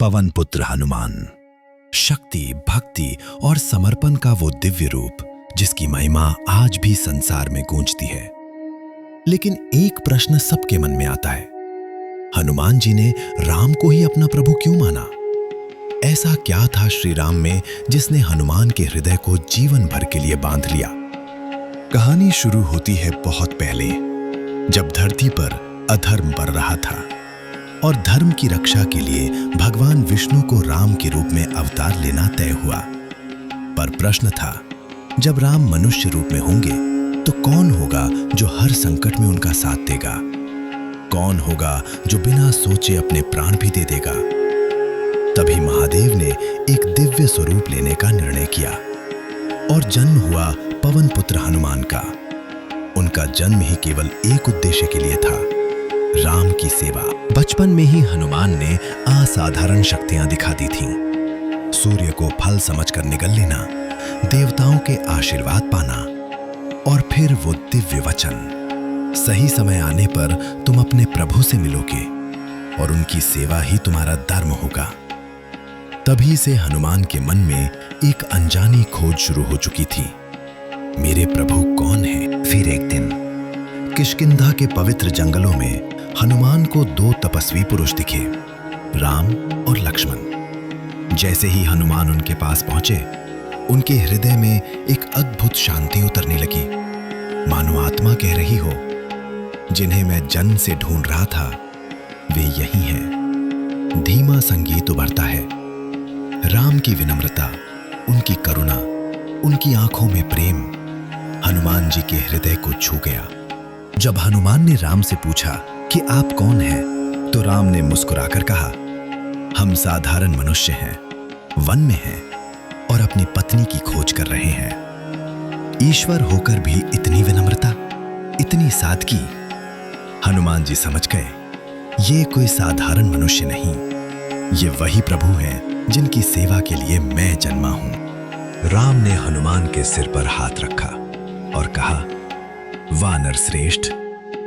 पवन पुत्र हनुमान, शक्ति, भक्ति और समर्पण का वो दिव्य रूप जिसकी महिमा आज भी संसार में गूंजती है। लेकिन एक प्रश्न सबके मन में आता है, हनुमान जी ने राम को ही अपना प्रभु क्यों माना? ऐसा क्या था श्री राम में जिसने हनुमान के हृदय को जीवन भर के लिए बांध लिया? कहानी शुरू होती है बहुत पहले, जब धरती पर अधर्म बढ़ रहा था और धर्म की रक्षा के लिए भगवान विष्णु को राम के रूप में अवतार लेना तय हुआ। पर प्रश्न था, जब राम मनुष्य रूप में होंगे तो कौन होगा जो हर संकट में उनका साथ देगा? कौन होगा जो बिना सोचे अपने प्राण भी दे देगा? तभी महादेव ने एक दिव्य स्वरूप लेने का निर्णय किया और जन्म हुआ पवन पुत्र हनुमान का। उनका जन्म ही केवल एक उद्देश्य के लिए था, राम की सेवा। बचपन में ही हनुमान ने असाधारण शक्तियां दिखा दी थीं। सूर्य को फल समझकर निगल लेना, देवताओं के आशीर्वाद पाना और फिर वो दिव्य वचन, सही समय आने पर तुम अपने प्रभु से मिलोगे और उनकी सेवा ही तुम्हारा धर्म होगा। तभी से हनुमान के मन में एक अनजानी खोज शुरू हो चुकी थी, मेरे प्रभु कौन है? फिर एक दिन किष्किंधा के पवित्र जंगलों में हनुमान को दो तपस्वी पुरुष दिखे, राम और लक्ष्मण। जैसे ही हनुमान उनके पास पहुंचे, उनके हृदय में एक अद्भुत शांति उतरने लगी, मानो आत्मा कह रही हो, जिन्हें मैं जन्म से ढूंढ रहा था वे यही हैं। धीमा संगीत उभरता है, राम की विनम्रता, उनकी करुणा, उनकी आंखों में प्रेम हनुमान जी के हृदय को छू गया। जब हनुमान ने राम से पूछा कि आप कौन हैं, तो राम ने मुस्कुराकर कहा, हम साधारण मनुष्य हैं, वन में हैं और अपनी पत्नी की खोज कर रहे हैं। ईश्वर होकर भी इतनी विनम्रता, इतनी सादगी। हनुमान जी समझ गए, ये कोई साधारण मनुष्य नहीं, ये वही प्रभु हैं जिनकी सेवा के लिए मैं जन्मा हूं। राम ने हनुमान के सिर पर हाथ रखा और कहा, वानर श्रेष्ठ,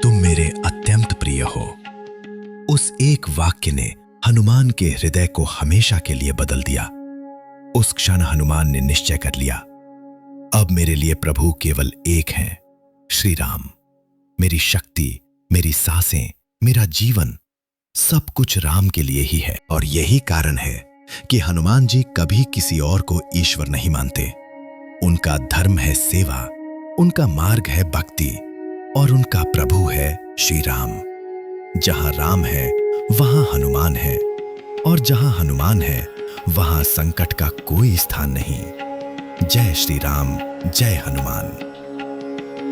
तुम मेरे अत्यंत प्रिय हो। उस एक वाक्य ने हनुमान के हृदय को हमेशा के लिए बदल दिया। उस क्षण हनुमान ने निश्चय कर लिया, अब मेरे लिए प्रभु केवल एक हैं, श्री राम। मेरी शक्ति, मेरी सांसें, मेरा जीवन, सब कुछ राम के लिए ही है। और यही कारण है कि हनुमान जी कभी किसी और को ईश्वर नहीं मानते। उनका धर्म है सेवा, उनका मार्ग है भक्ति और उनका प्रभु है श्री राम। जहां राम है वहां हनुमान है और जहां हनुमान है वहां संकट का कोई स्थान नहीं। जय श्री राम, जय हनुमान।